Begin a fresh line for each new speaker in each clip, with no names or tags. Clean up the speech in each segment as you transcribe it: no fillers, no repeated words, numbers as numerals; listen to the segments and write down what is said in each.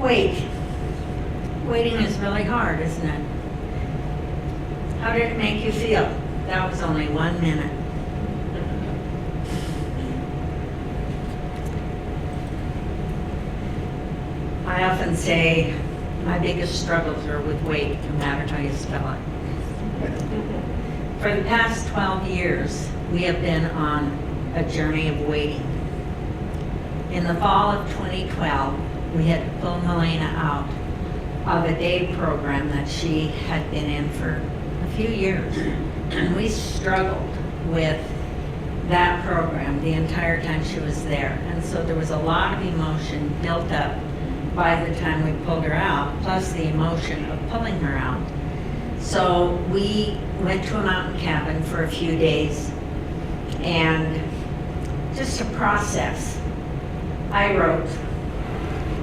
wait. Waiting is really hard, isn't it? How did it make you feel? That was only 1 minute. I often say my biggest struggles are with weight, no matter how you spell it. For the past 12 years, we have been on a journey of waiting. In the fall of 2012, we had to pull Milena out of a day program that she had been in for a few years. And we struggled with that program the entire time she was there. And so there was a lot of emotion built up by the time we pulled her out, plus the emotion of pulling her out. So we went to a mountain cabin for a few days, and just to process, I wrote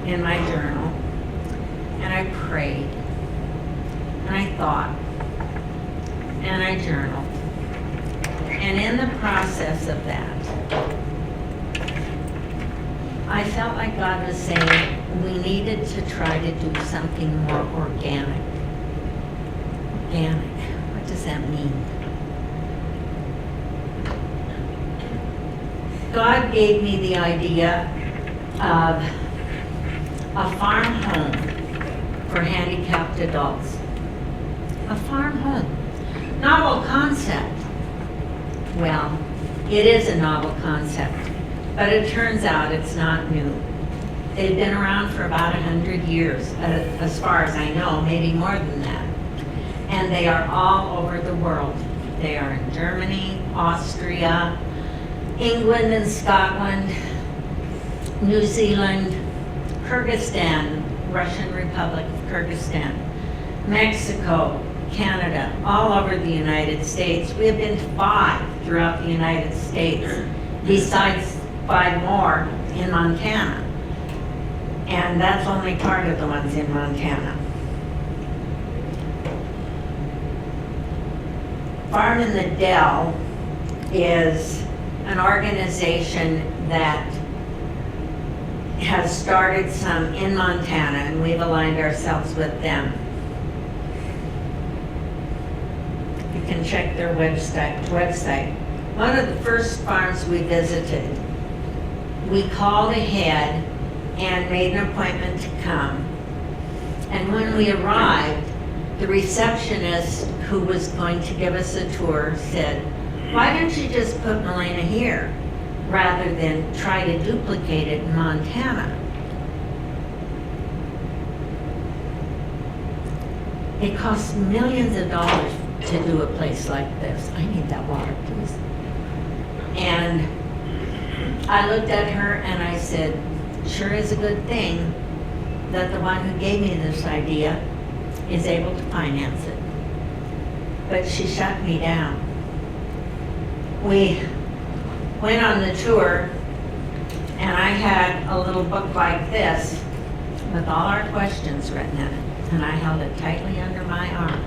in my journal, and I prayed, and I thought, and I journaled. And in the process of that, I felt like God was saying we needed to try to do something more organic. Organic, what does that mean? God gave me the idea of a farm home for handicapped adults. A farm home. Novel concept. Well, it is a novel concept, but it turns out it's not new. They've been around for about 100 years, as far as I know, maybe more than that. And they are all over the world. They are in Germany, Austria, England and Scotland, New Zealand, Kyrgyzstan, Russian Republic of Kyrgyzstan, Mexico, Canada, all over the United States. We have been to 5 throughout the United States, besides 5 more in Montana. And that's only part of the ones in Montana. Farm in the Dell is an organization that has started some in Montana, and we've aligned ourselves with them. You can check their website. One of the first farms we visited, we called ahead and made an appointment to come. And when we arrived, the receptionist who was going to give us a tour said, "Why don't you just put Milena here rather than try to duplicate it in Montana?" It costs millions of dollars to do a place like this. I need that water, please. And I looked at her and I said, sure is a good thing that the one who gave me this idea is able to finance it. But she shut me down. We went on the tour, and I had a little book like this with all our questions written in it, and I held it tightly under my arm.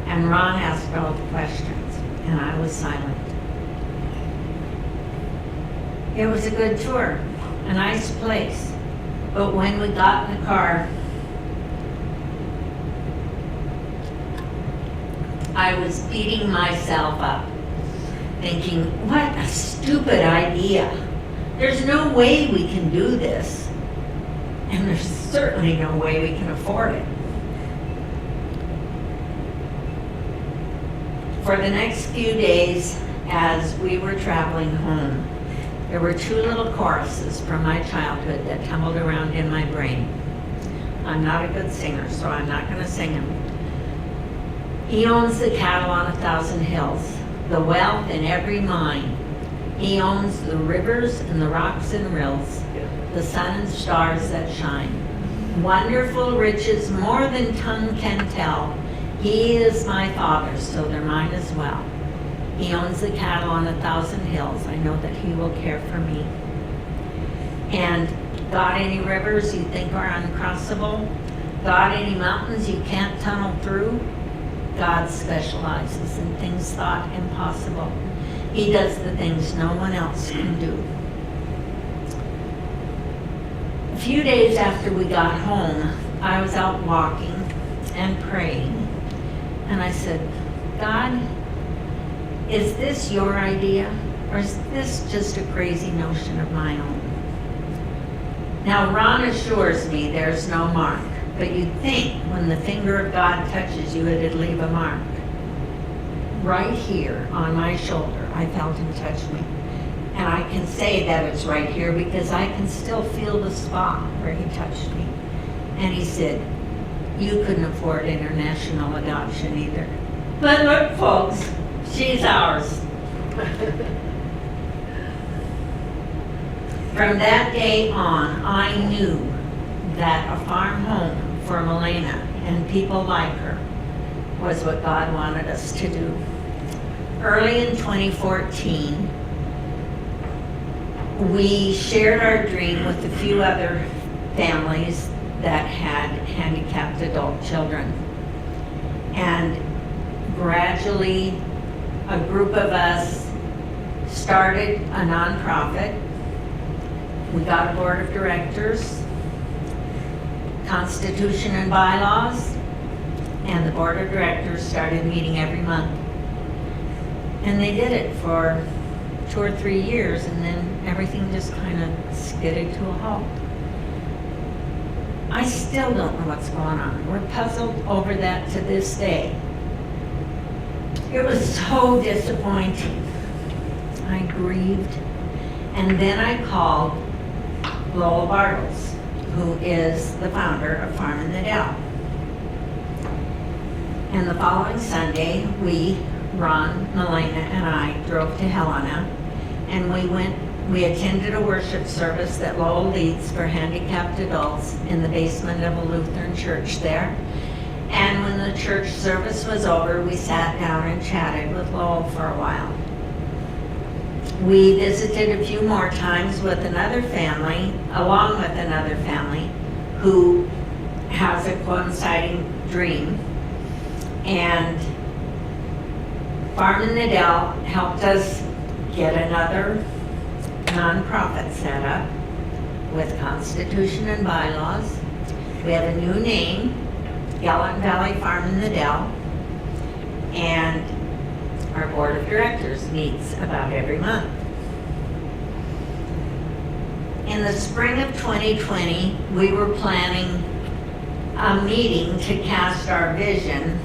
And Ron asked all the questions, and I was silent. It was a good tour, a nice place, but when we got in the car, I was beating myself up, thinking, what a stupid idea. There's no way we can do this, and there's certainly no way we can afford it. For the next few days, as we were traveling home, there were 2 little choruses from my childhood that tumbled around in my brain. I'm not a good singer, so I'm not going to sing them. He owns the cattle on 1,000 hills, the wealth in every mine. He owns the rivers and the rocks and rills, the sun and stars that shine. Wonderful riches more than tongue can tell. He is my Father, so they're mine as well. He owns the cattle on 1,000 hills. I know that he will care for me. And got any rivers you think are uncrossable? Got any mountains you can't tunnel through? God specializes in things thought impossible. He does the things no one else can do. A few days after we got home, I was out walking and praying, and I said, God, is this your idea, or is this just a crazy notion of my own? Now, Ron assures me there's no mark, but you'd think when the finger of God touches you, it'd leave a mark. Right here on my shoulder, I felt him touch me. And I can say that it's right here because I can still feel the spot where he touched me. And he said, you couldn't afford international adoption either. But look, folks, she's ours. From that day on, I knew that a farm home for Milena and people like her was what God wanted us to do. Early in 2014, we shared our dream with a few other families that had handicapped adult children. And gradually, a group of us started a nonprofit. We got a board of directors, constitution and bylaws, and the board of directors started meeting every month. And they did it for 2 or 3 years, and then everything just kind of skidded to a halt. I still don't know what's going on. We're puzzled over that to this day. It was so disappointing. I grieved. And then I called Lowell Bartles, who is the founder of Farm in the Dell. And the following Sunday, Ron, Milena, and I drove to Helena, and we attended a worship service that Lowell leads for handicapped adults in the basement of a Lutheran church there. And when the church service was over, we sat down and chatted with Lowell for a while. We visited a few more times with another family, along with another family, who has a coinciding dream. And Farm in the Dell helped us get another nonprofit set up with constitution and bylaws. We have a new name, Gallatin Valley Farm in the Dell, and our board of directors meets about every month. In the spring of 2020, we were planning a meeting to cast our vision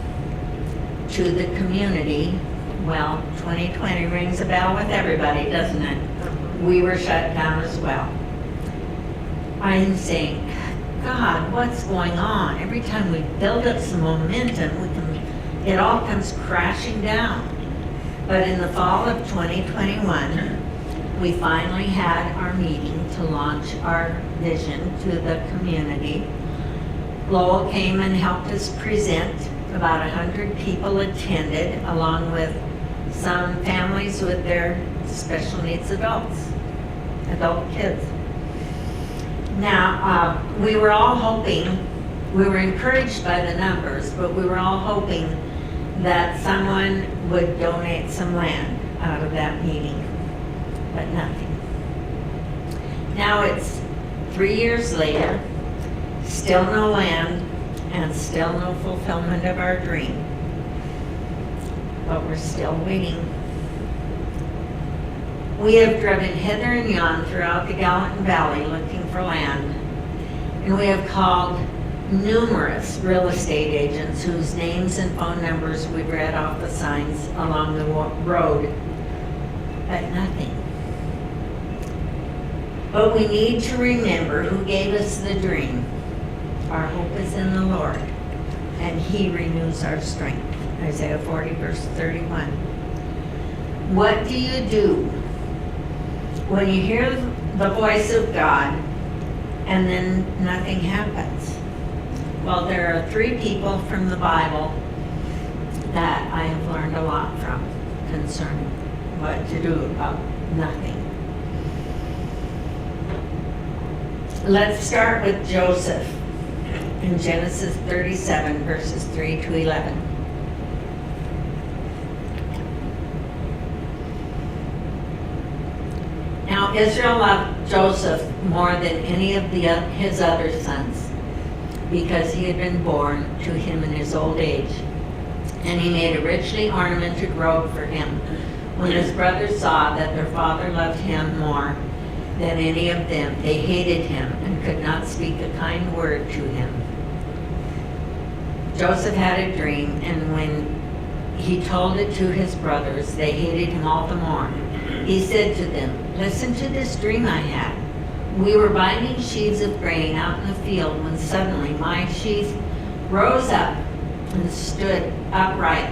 to the community. Well, 2020 rings a bell with everybody, doesn't it? We were shut down as well. I'm saying, God, what's going on? Every time we build up some momentum, it all comes crashing down. But in the fall of 2021, we finally had our meeting to launch our vision to the community. Lowell came and helped us present. About 100 people attended, along with some families with their special needs adult kids. Now, we were all hoping, we were encouraged by the numbers, but we were all hoping that someone would donate some land out of that meeting, but nothing. Now it's 3 years later, still no land, and still no fulfillment of our dream. But we're still waiting. We have driven hither and yon throughout the Gallatin Valley looking for land, and we have called numerous real estate agents whose names and phone numbers we've read off the signs along the road, but nothing. But we need to remember who gave us the dream. Our hope is in the Lord, and He renews our strength. Isaiah 40, verse 31. What do you do when you hear the voice of God and then nothing happens? Well, there are 3 people from the Bible that I have learned a lot from concerning what to do about nothing. Let's start with Joseph in Genesis 37, verses 3 to 11. Now Now Israel loved Joseph more than any of his other sons, because he had been born to him in his old age. And he made a richly ornamented robe for him. When his brothers saw that their father loved him more than any of them, they hated him and could not speak a kind word to him. Joseph had a dream, and when he told it to his brothers, they hated him all the more. He said to them, "Listen to this dream I had. We were binding sheaves of grain out in the field when suddenly my sheaf rose up and stood upright,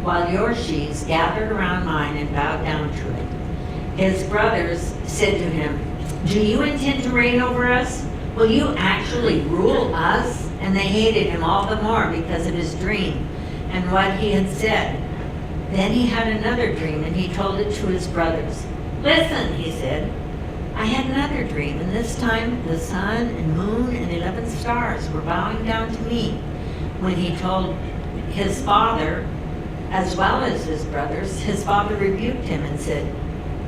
while your sheaves gathered around mine and bowed down to it." His brothers said to him, "Do you intend to reign over us? Will you actually rule us?" And they hated him all the more because of his dream and what he had said. Then he had another dream, and he told it to his brothers. "Listen," he said, "I had another dream, and this time the sun and moon and 11 stars were bowing down to me." When he told his father, as well as his brothers, his father rebuked him and said,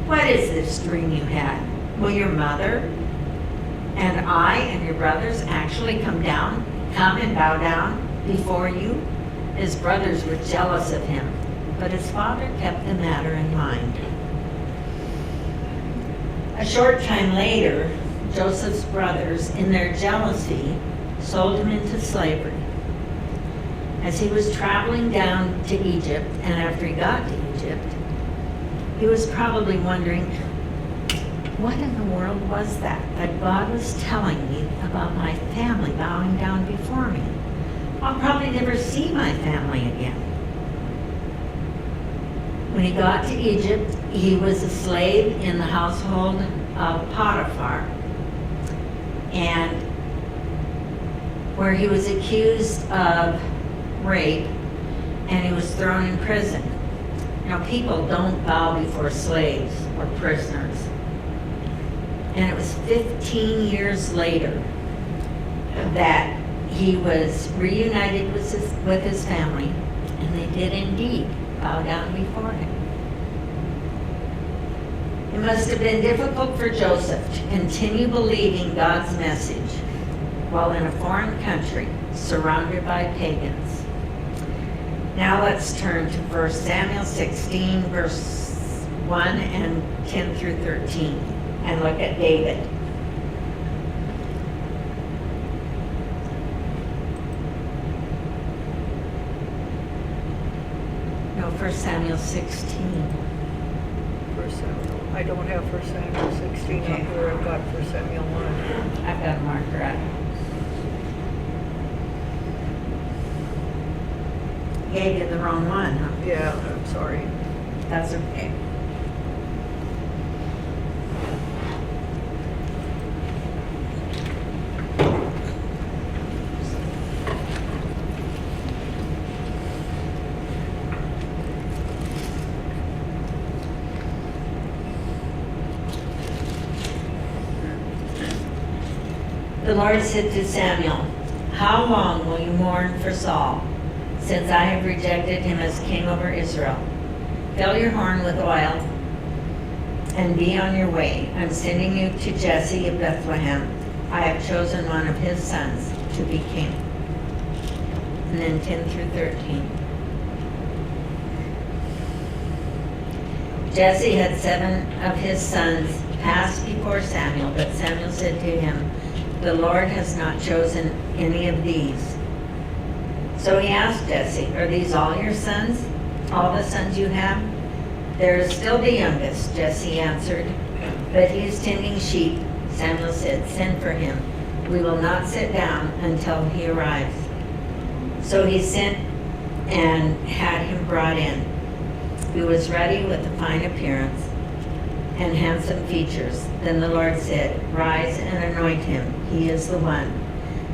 "What is this dream you had? Will your mother and I and your brothers actually come and bow down before you?" His brothers were jealous of him, but his father kept the matter in mind. A short time later, Joseph's brothers, in their jealousy, sold him into slavery. As he was traveling down to Egypt, and after he got to Egypt, he was probably wondering, what in the world was that God was telling me about my family bowing down before me? I'll probably never see my family again. When he got to Egypt, he was a slave in the household of Potiphar, and where he was accused of rape, and he was thrown in prison. Now, people don't bow before slaves or prisoners. And it was 15 years later that he was reunited with his family, and they did indeed bow down before him. It must have been difficult for Joseph to continue believing God's message while in a foreign country surrounded by pagans. Now let's turn to 1 Samuel 16, verse 1 and 10 through 13, and look at David. No, 1 Samuel 16.
1 Samuel. I don't have 1 Samuel 16
Okay.
up here. I've got 1 Samuel 1.
I've got a marker up. Gave you the wrong one, huh?
Yeah, I'm sorry.
That's okay. The Lord said to Samuel, "How long will you mourn for Saul, since I have rejected him as king over Israel? Fill your horn with oil and be on your way. I'm sending you to Jesse of Bethlehem. I have chosen one of his sons to be king." And then 10 through 13. Jesse had 7 of his sons pass before Samuel, but Samuel said to him, "The Lord has not chosen any of these." So he asked Jesse, "Are these all your sons? All the sons you have?" "There is still the youngest," Jesse answered, "but he is tending sheep." Samuel said, "Send for him. We will not sit down until he arrives." So he sent and had him brought in. He was ready with a fine appearance and handsome features. Then the Lord said, "Rise and anoint him. He is the one."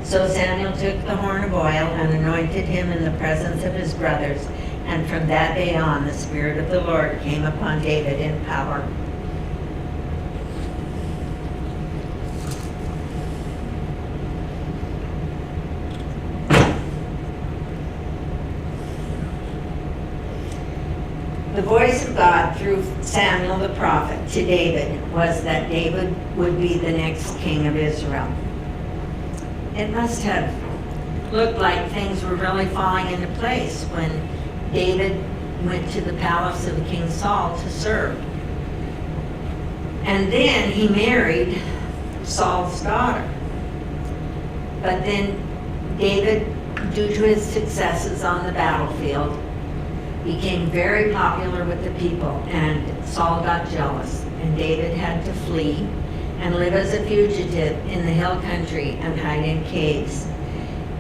So Samuel took the horn of oil and anointed him in the presence of his brothers. And from that day on, the Spirit of the Lord came upon David in power. The voice of God through Samuel the prophet to David was that David would be the next king of Israel. It must have looked like things were really falling into place when David went to the palace of King Saul to serve. And then he married Saul's daughter. But then David, due to his successes on the battlefield, became very popular with the people, and Saul got jealous, and David had to flee and live as a fugitive in the hill country and hide in caves.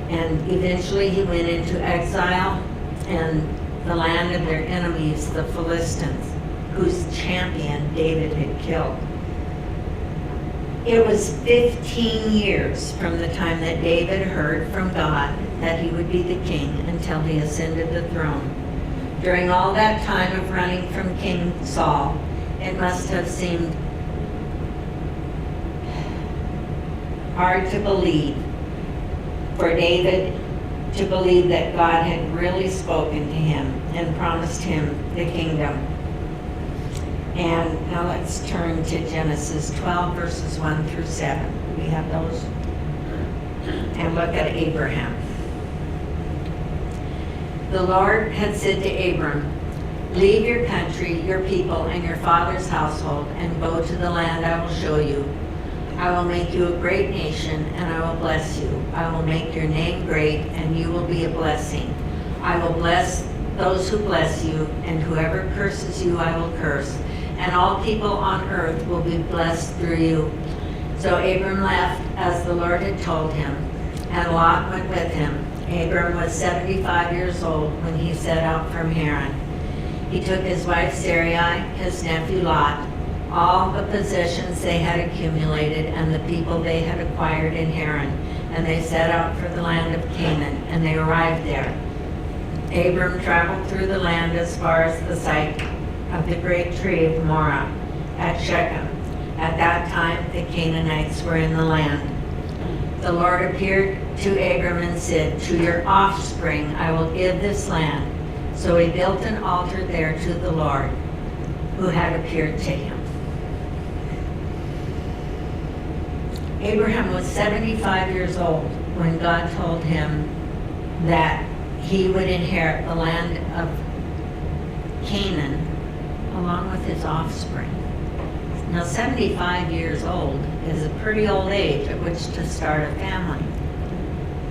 And eventually he went into exile in the land of their enemies, the Philistines, whose champion David had killed. It was 15 years from the time that David heard from God that he would be the king until he ascended the throne. During all that time of running from King Saul, it must have seemed hard to believe for David to believe that God had really spoken to him and promised him the kingdom. And now let's turn to Genesis 12, verses 1 through 7. We have those. And look at Abraham. The Lord had said to Abram, "Leave your country, your people, and your father's household, and go to the land I will show you. I will make you a great nation, and I will bless you. I will make your name great, and you will be a blessing. I will bless those who bless you, and whoever curses you I will curse. And all people on earth will be blessed through you." So Abram left as the Lord had told him, and Lot went with him. Abram was 75 years old when he set out from Haran. He took his wife Sarai, his nephew Lot, all the possessions they had accumulated, and the people they had acquired in Haran, and they set out for the land of Canaan, and they arrived there. Abram traveled through the land as far as the site of the great tree of Morah at Shechem. At that time, the Canaanites were in the land. The Lord appeared to Abram and said, "To your offspring I will give this land." So he built an altar there to the Lord, who had appeared to him. Abraham was 75 years old when God told him that he would inherit the land of Canaan along with his offspring. Now, 75 years old is a pretty old age at which to start a family.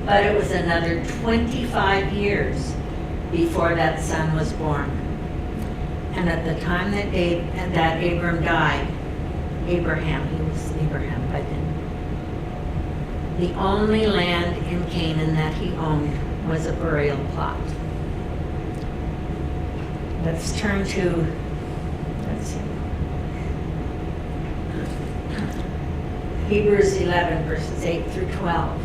But it was another 25 years before that son was born. And at the time that Abram died, he was Abraham by then, the only land in Canaan that he owned was a burial plot. Let's turn to, Hebrews 11, verses 8 through 12.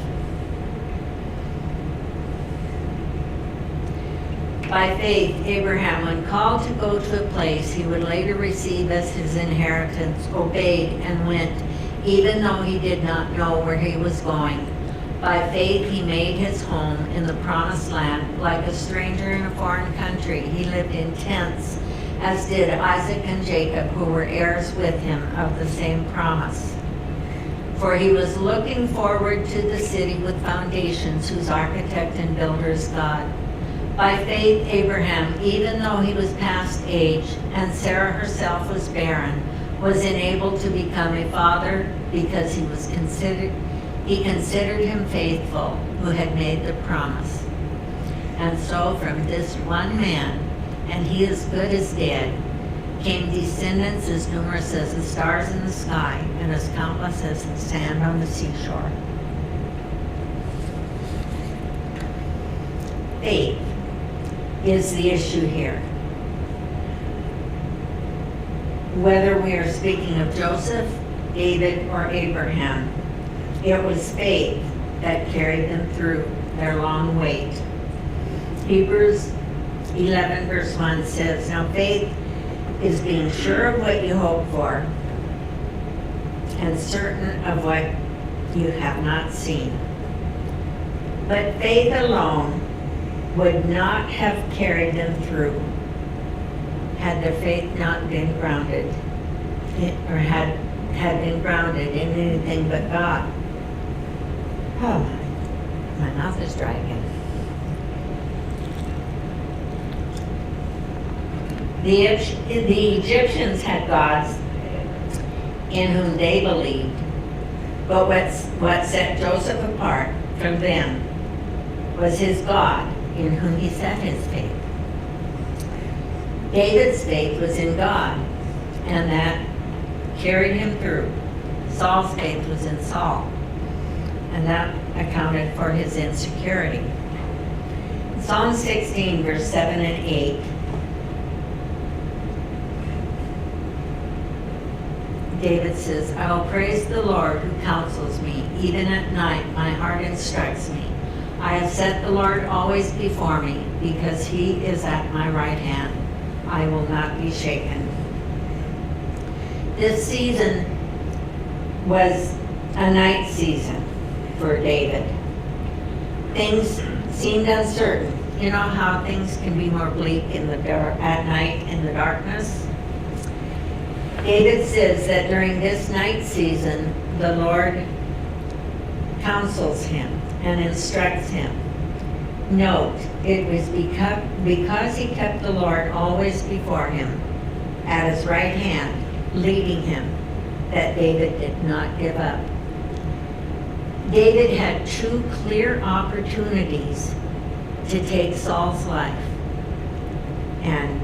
By faith, Abraham, when called to go to a place he would later receive as his inheritance, obeyed and went, even though he did not know where he was going. By faith, he made his home in the promised land. Like a stranger in a foreign country, he lived in tents, as did Isaac and Jacob, who were heirs with him of the same promise. For he was looking forward to the city with foundations, whose architect and builder is God. By faith, Abraham, even though he was past age, and Sarah herself was barren, was enabled to become a father because he considered him faithful who had made the promise. And so from this one man, and he as good as dead, came descendants as numerous as the stars in the sky and as countless as the sand on the seashore. Faith is the issue here. Whether we are speaking of Joseph, David, or Abraham, it was faith that carried them through their long wait. Hebrews 11, verse 1 says, "Now faith is being sure of what you hope for and certain of what you have not seen." But faith alone would not have carried them through. had their faith not been grounded, or had been grounded in anything but God. Oh, my mouth is dry again. The Egyptians had gods in whom they believed, but what set Joseph apart from them was his God in whom he set his faith. David's faith was in God, and that carried him through. Saul's faith was in Saul, and that accounted for his insecurity. Psalm 16, verse 7 and 8. David says, I will praise the Lord who counsels me. Even at night, my heart instructs me. I have set the Lord always before me, because he is at my right hand. I will not be shaken. This season was a night season for David. Things seemed uncertain. You know how things can be more bleak in the dark, at night in the darkness? David says that during this night season, the Lord counsels him and instructs him. Note, it was because he kept the Lord always before him, at his right hand, leading him, that David did not give up. David had two clear opportunities to take Saul's life and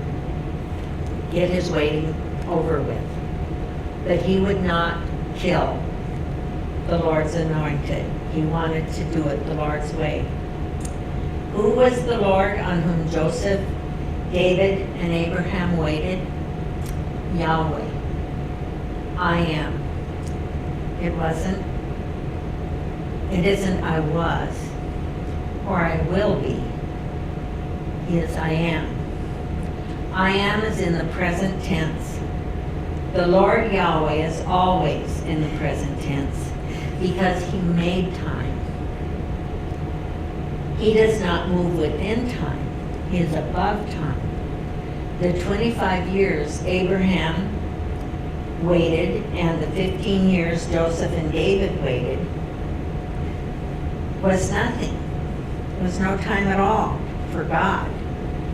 get his waiting over with. But he would not kill the Lord's anointed. He wanted to do it the Lord's way. Who was the Lord on whom Joseph, David, and Abraham waited? Yahweh. I am. It isn't I was, or I will be. Yes, I am. I am is in the present tense. The Lord Yahweh is always in the present tense because he made time. He does not move within time. He is above time. The 25 years Abraham waited and the 15 years Joseph and David waited was nothing. There was no time at all for God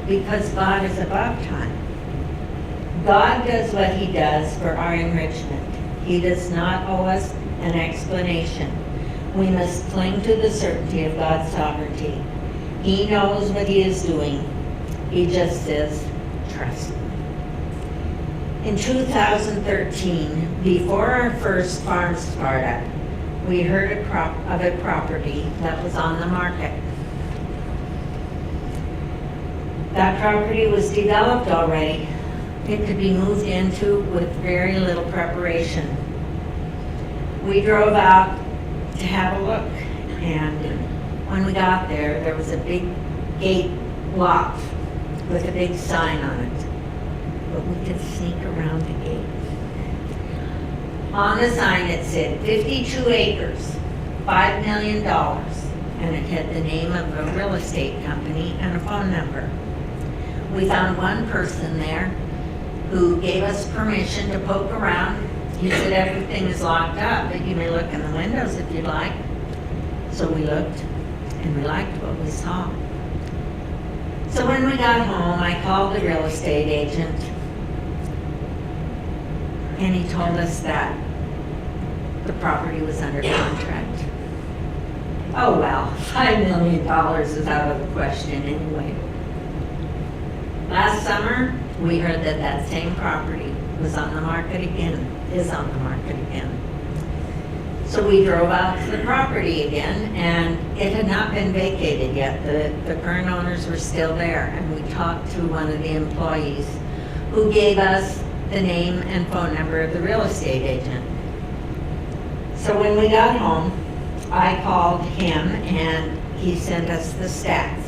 because God is above time. God does what he does for our enrichment. He does not owe us an explanation. We must cling to the certainty of God's sovereignty. He knows what he is doing. He just says, trust me. In 2013, before our first farm startup, we heard of a property that was on the market. That property was developed already. It could be moved into with very little preparation. We drove out to have a look, and when we got there, there was a big gate locked with a big sign on it, but we could sneak around the gate. On the sign it said 52 acres, $5 million, and it had the name of a real estate company and a phone number. We found one person there who gave us permission to poke around. He said everything is locked up, but you may look in the windows if you'd like. So we looked, and we liked what we saw. So when we got home, I called the real estate agent, and he told us that the property was under contract. Oh well, $5 million is out of the question anyway. Last summer, we heard that that same property was on the market again, is on the market again. So we drove out to the property again, and it had not been vacated yet. The current owners were still there, and we talked to one of the employees who gave us the name and phone number of the real estate agent. So when we got home, I called him, and he sent us the stats.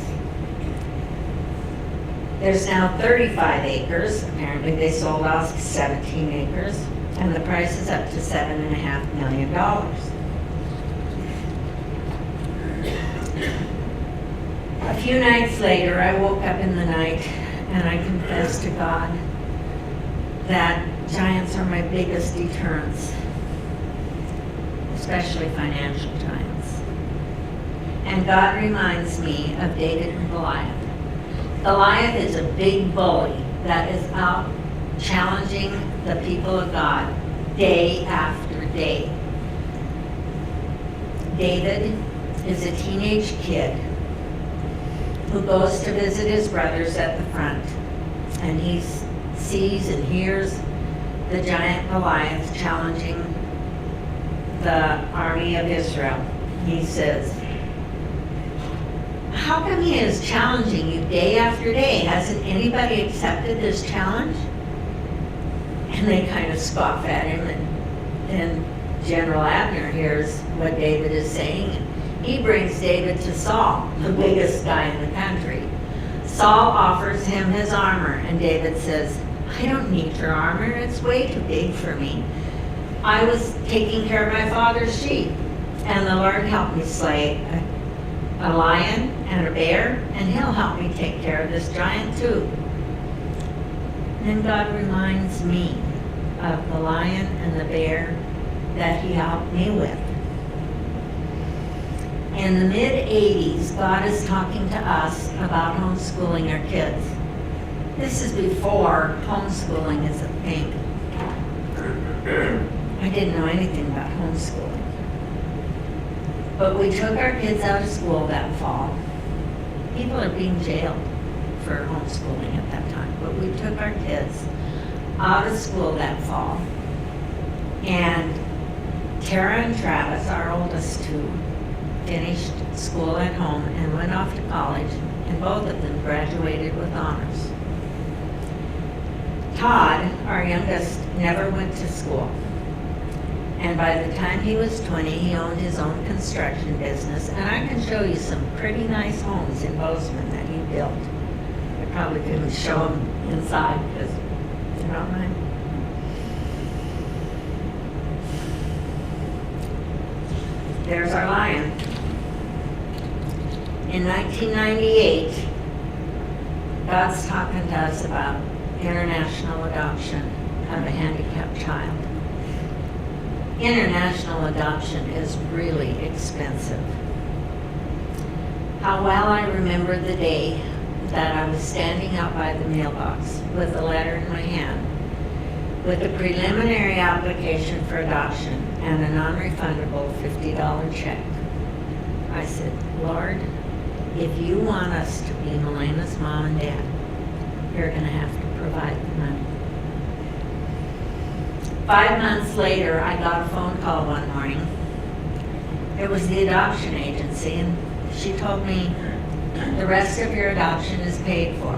There's now 35 acres. Apparently they sold off 17 acres, and the price is up to $7.5 million. A few nights later, I woke up in the night and I confessed to God that giants are my biggest deterrents, especially financial giants. And God reminds me of David and Goliath. Goliath is a big bully that is out challenging the people of God day after day. David is a teenage kid who goes to visit his brothers at the front, and he sees and hears the giant Goliath challenging the army of Israel. He says, "How come he is challenging you day after day? Hasn't anybody accepted this challenge?" And they kind of scoff at him, and then General Abner hears what David is saying. He brings David to Saul, the biggest guy in the country. Saul offers him his armor, and David says, "I don't need your armor, it's way too big for me. I was taking care of my father's sheep, and the Lord helped me slay a lion and a bear, and he'll help me take care of this giant too." Then God reminds me of the lion and the bear that he helped me with. In the mid-'80s, God is talking to us about homeschooling our kids. This is before homeschooling is a thing. I didn't know anything about homeschooling. But we took our kids out of school that fall. People are being jailed for homeschooling at that time, but we took our kids out of school that fall. And Tara and Travis, our oldest two, finished school at home and went off to college, and both of them graduated with honors. Todd, our youngest, never went to school. And by the time he was 20, he owned his own construction business, and I can show you some pretty nice homes in Bozeman that he built. I probably couldn't show them inside because they're not mine. There's our lion. In 1998, God's talking to us about international adoption of a handicapped child. International adoption is really expensive. How well I remember the day that I was standing out by the mailbox with a letter in my hand with a preliminary application for adoption and a non-refundable $50 check. I said, "Lord, if you want us to be Melena's mom and dad, you're going to have to provide the money." 5 months later, I got a phone call one morning. It was the adoption agency, and she told me, "The rest of your adoption is paid for.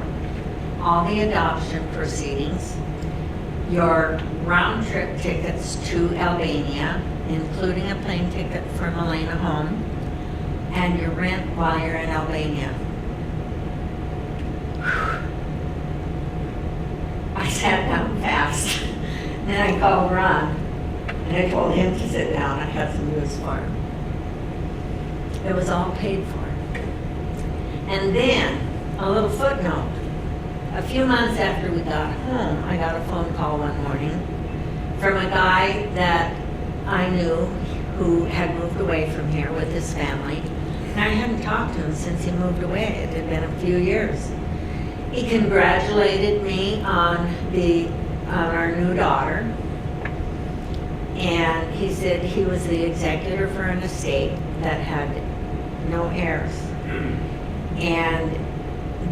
All the adoption proceedings, your round-trip tickets to Albania, including a plane ticket for Melena home, and your rent while you're in Albania." I sat down fast. Then I called Ron, and I told him to sit down. I had some news for him. It was all paid for. And then, a little footnote. A few months after we got home, I got a phone call one morning from a guy that I knew who had moved away from here with his family. And I hadn't talked to him since he moved away. It had been a few years. He congratulated me on our new daughter. And he said he was the executor for an estate that had no heirs. And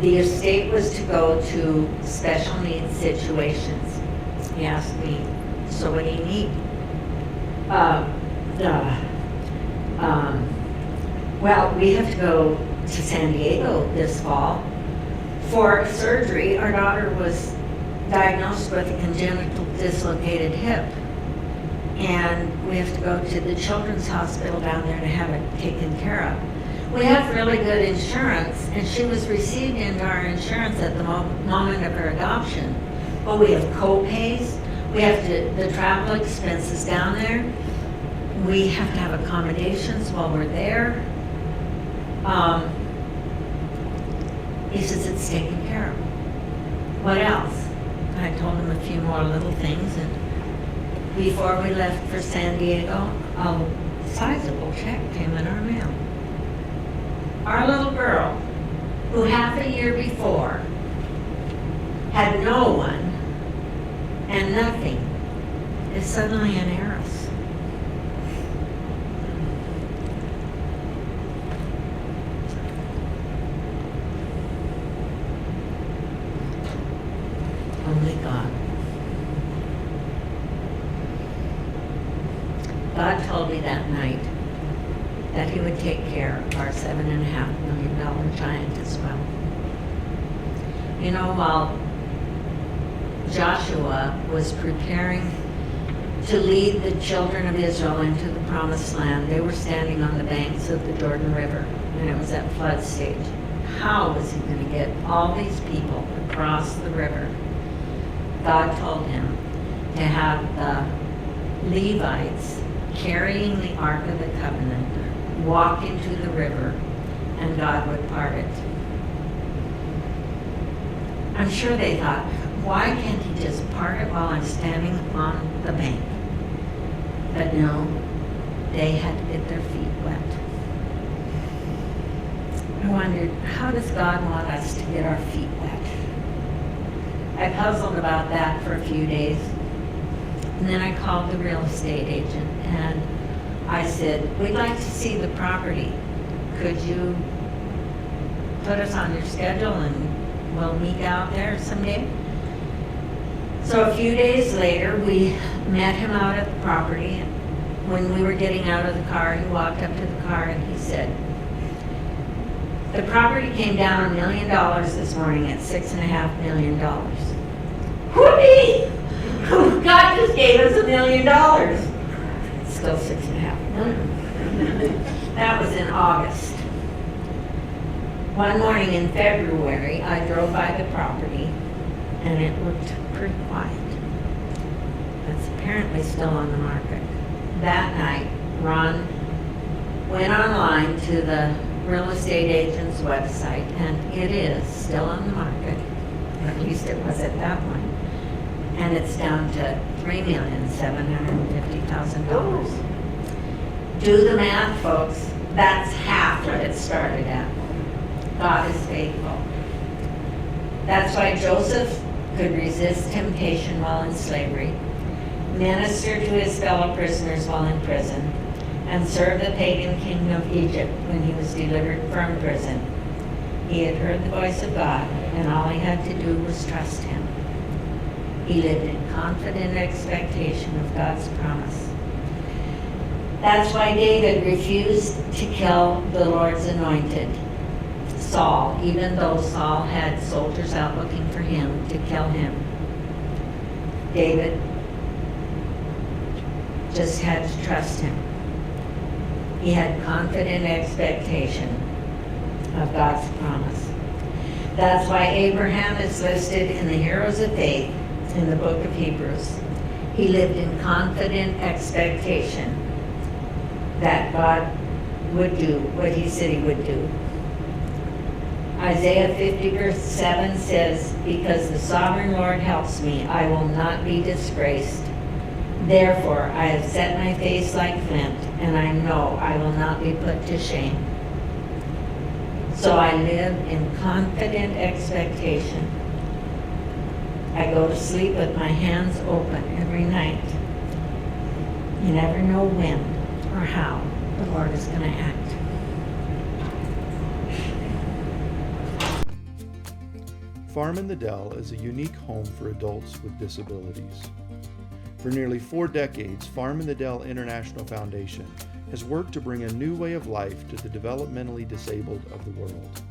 the estate was to go to special needs situations. He asked me, "So what do you need?" Well, we have to go to San Diego this fall for surgery. Our daughter was diagnosed with a congenital dislocated hip, and we have to go to the children's hospital down there to have it taken care of. We have really good insurance, and she was received into our insurance at the moment of her adoption, but we have co-pays, we have the travel expenses down there, we have to have accommodations while we're there. He says it's taken care of. What else? I told him a few more little things, and before we left for San Diego, a sizable check came in our mail. Our little girl, who half a year before had no one and nothing, is suddenly an heiress. Only God. God told me that night that he would take care of our $7.5 million giant as well. You know, while Joshua was preparing to lead the children of Israel into the promised land, they were standing on the banks of the Jordan River, and it was at flood stage. How was he going to get all these people across the river? God told him to have the Levites carrying the Ark of the Covenant walk into the river, and God would part it. I'm sure they thought, why can't he just part it while I'm standing on the bank? But no, they had to get their feet wet. I wondered, how does God want us to get our feet wet? I puzzled about that for a few days. And then I called the real estate agent and I said, we'd like to see the property. Could you put us on your schedule and we'll meet out there someday? So a few days later, we met him out at the property. When we were getting out of the car, he walked up to the car and he said, the property came down $1 million this morning at $6.5 million. Whoopee! God just gave us $1 million. It's still $6.5 million. That was in August. One morning in February, I drove by the property and it looked pretty quiet. It's apparently still on the market. That night, Ron went online to the real estate agent's website, and it is still on the market. At least it was at that one. And it's down to $3,750,000. Do the math, folks. That's half what it started at. God is faithful. That's why Joseph could resist temptation while in slavery, minister to his fellow prisoners while in prison, and serve the pagan king of Egypt when he was delivered from prison. He had heard the voice of God, and all he had to do was trust him. He lived in confident expectation of God's promise. That's why David refused to kill the Lord's anointed, Saul, even though Saul had soldiers out looking for him to kill him. David just had to trust him. He had confident expectation of God's promise. That's why Abraham is listed in the Heroes of Faith in the book of Hebrews. He lived in confident expectation that God would do what he said he would do. Isaiah 50 verse 7 says, because the sovereign Lord helps me, I will not be disgraced. Therefore, I have set my face like flint, and I know I will not be put to shame. So I live in confident expectation. I go to sleep with my hands open every night. You never know when or how the Lord is going to act.
Farm in the Dell is a unique home for adults with disabilities. For nearly 4 decades, Farm in the Dell International Foundation has worked to bring a new way of life to the developmentally disabled of the world.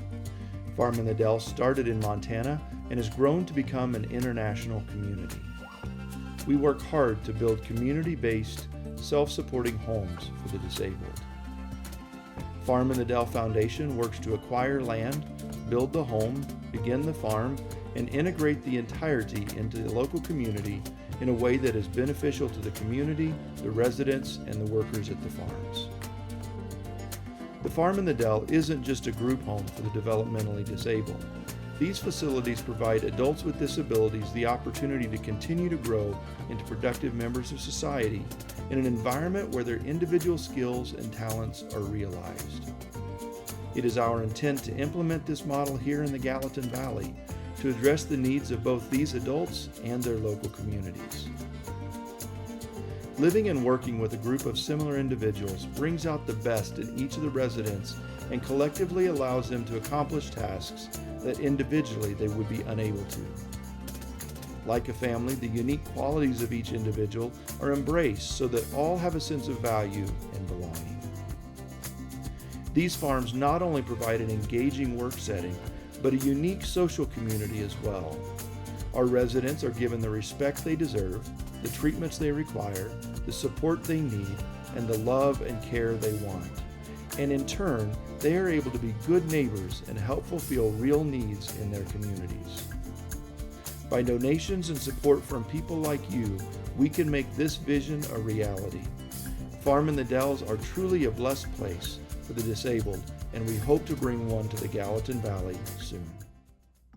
Farm in the Dell started in Montana and has grown to become an international community. We work hard to build community-based, self-supporting homes for the disabled. Farm in the Dell Foundation works to acquire land, build the home, begin the farm, and integrate the entirety into the local community in a way that is beneficial to the community, the residents, and the workers at the farms. The Farm in the Dell isn't just a group home for the developmentally disabled. These facilities provide adults with disabilities the opportunity to continue to grow into productive members of society in an environment where their individual skills and talents are realized. It is our intent to implement this model here in the Gallatin Valley to address the needs of both these adults and their local communities. Living and working with a group of similar individuals brings out the best in each of the residents and collectively allows them to accomplish tasks that individually they would be unable to. Like a family, the unique qualities of each individual are embraced so that all have a sense of value and belonging. These farms not only provide an engaging work setting, but a unique social community as well. Our residents are given the respect they deserve, the treatments they require, the support they need, and the love and care they want. And in turn, they are able to be good neighbors and help fulfill real needs in their communities. By donations and support from people like you, we can make this vision a reality. Farm in the Dells are truly a blessed place for the disabled, and we hope to bring one to the Gallatin Valley soon.